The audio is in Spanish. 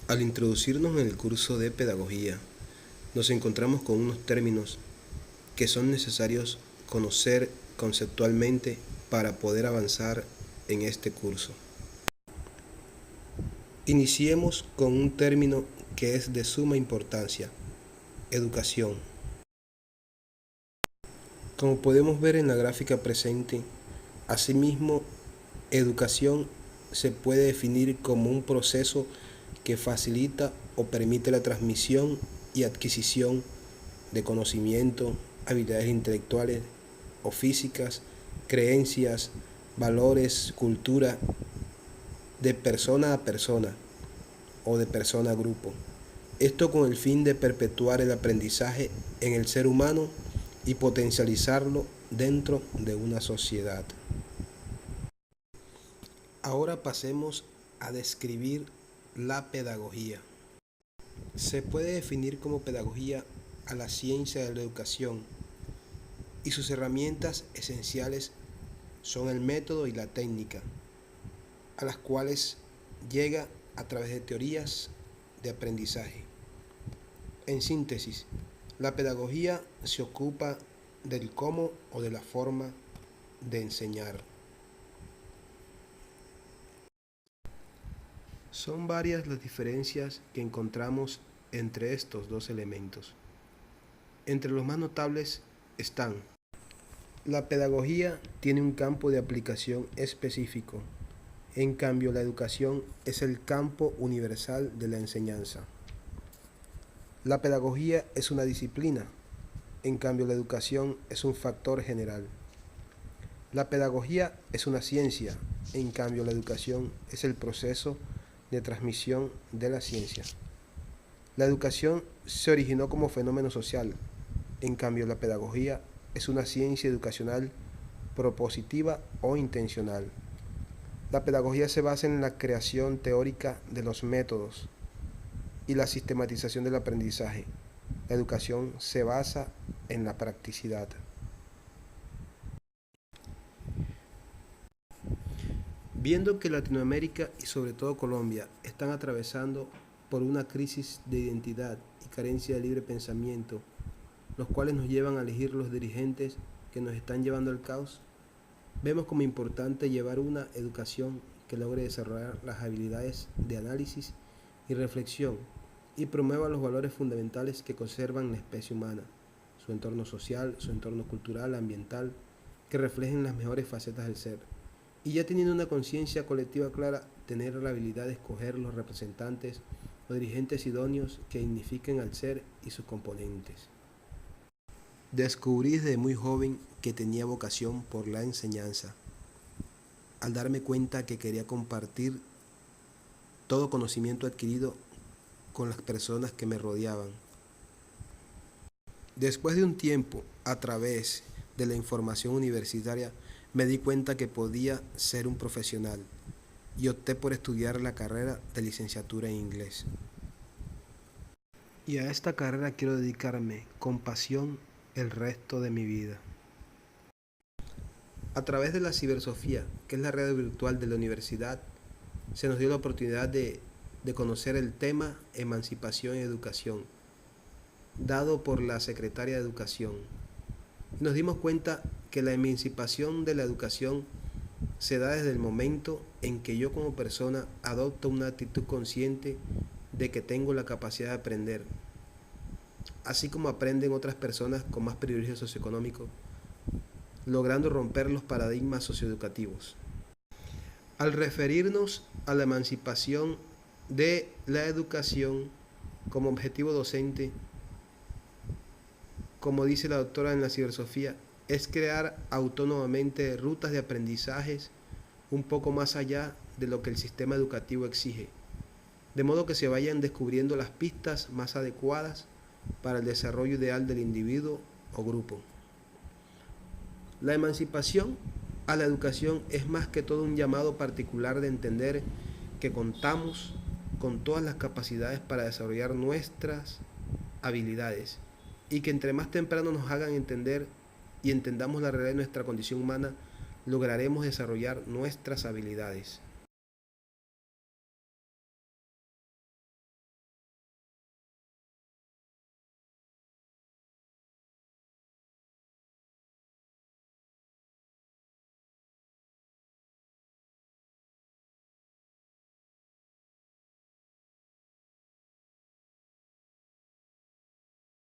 Al introducirnos en el curso de pedagogía, nos encontramos con unos términos que son necesarios conocer conceptualmente para poder avanzar en este curso. Iniciemos con un término que es de suma importancia: educación. Como podemos ver en la gráfica presente, asimismo, educación se puede definir como un proceso que facilita o permite la transmisión y adquisición de conocimiento, habilidades intelectuales o físicas, creencias, valores, cultura, de persona a persona o de persona a grupo. Esto con el fin de perpetuar el aprendizaje en el ser humano y potencializarlo dentro de una sociedad. Ahora pasemos a describir la pedagogía. Se puede definir como pedagogía a la ciencia de la educación, y sus herramientas esenciales son el método y la técnica, a las cuales llega a través de teorías de aprendizaje. En síntesis, la pedagogía se ocupa del cómo o de la forma de enseñar. Son varias las diferencias que encontramos entre estos dos elementos. Entre los más notables están: la pedagogía tiene un campo de aplicación específico, en cambio la educación es el campo universal de la enseñanza. La pedagogía es una disciplina, en cambio la educación es un factor general. La pedagogía es una ciencia, en cambio la educación es el proceso de transmisión de la ciencia. La educación se originó como fenómeno social, en cambio la pedagogía es una ciencia educacional propositiva o intencional. La pedagogía se basa en la creación teórica de los métodos y la sistematización del aprendizaje. La educación se basa en la practicidad. Viendo que Latinoamérica y sobre todo Colombia están atravesando por una crisis de identidad y carencia de libre pensamiento, los cuales nos llevan a elegir los dirigentes que nos están llevando al caos, vemos como importante llevar una educación que logre desarrollar las habilidades de análisis y reflexión y promueva los valores fundamentales que conservan la especie humana, su entorno social, su entorno cultural, ambiental, que reflejen las mejores facetas del ser. Y ya teniendo una conciencia colectiva clara, tener la habilidad de escoger los representantes o dirigentes idóneos que dignifiquen al ser y sus componentes. Descubrí desde muy joven que tenía vocación por la enseñanza, al darme cuenta que quería compartir todo conocimiento adquirido con las personas que me rodeaban. Después de un tiempo, a través de la información universitaria, me di cuenta que podía ser un profesional y opté por estudiar la carrera de licenciatura en inglés. Y a esta carrera quiero dedicarme con pasión el resto de mi vida. A través de la Cibersofía, que es la red virtual de la universidad, se nos dio la oportunidad de conocer el tema Emancipación y Educación, dado por la Secretaria de Educación. Nos dimos cuenta que la emancipación de la educación se da desde el momento en que yo como persona adopto una actitud consciente de que tengo la capacidad de aprender, así como aprenden otras personas con más privilegios socioeconómicos, logrando romper los paradigmas socioeducativos. Al referirnos a la emancipación de la educación como objetivo docente, como dice la doctora en la Cibersofía, es crear autónomamente rutas de aprendizajes un poco más allá de lo que el sistema educativo exige, de modo que se vayan descubriendo las pistas más adecuadas para el desarrollo ideal del individuo o grupo. La emancipación a la educación es más que todo un llamado particular de entender que contamos con todas las capacidades para desarrollar nuestras habilidades y que entre más temprano nos hagan entender y entendamos la realidad de nuestra condición humana, lograremos desarrollar nuestras habilidades.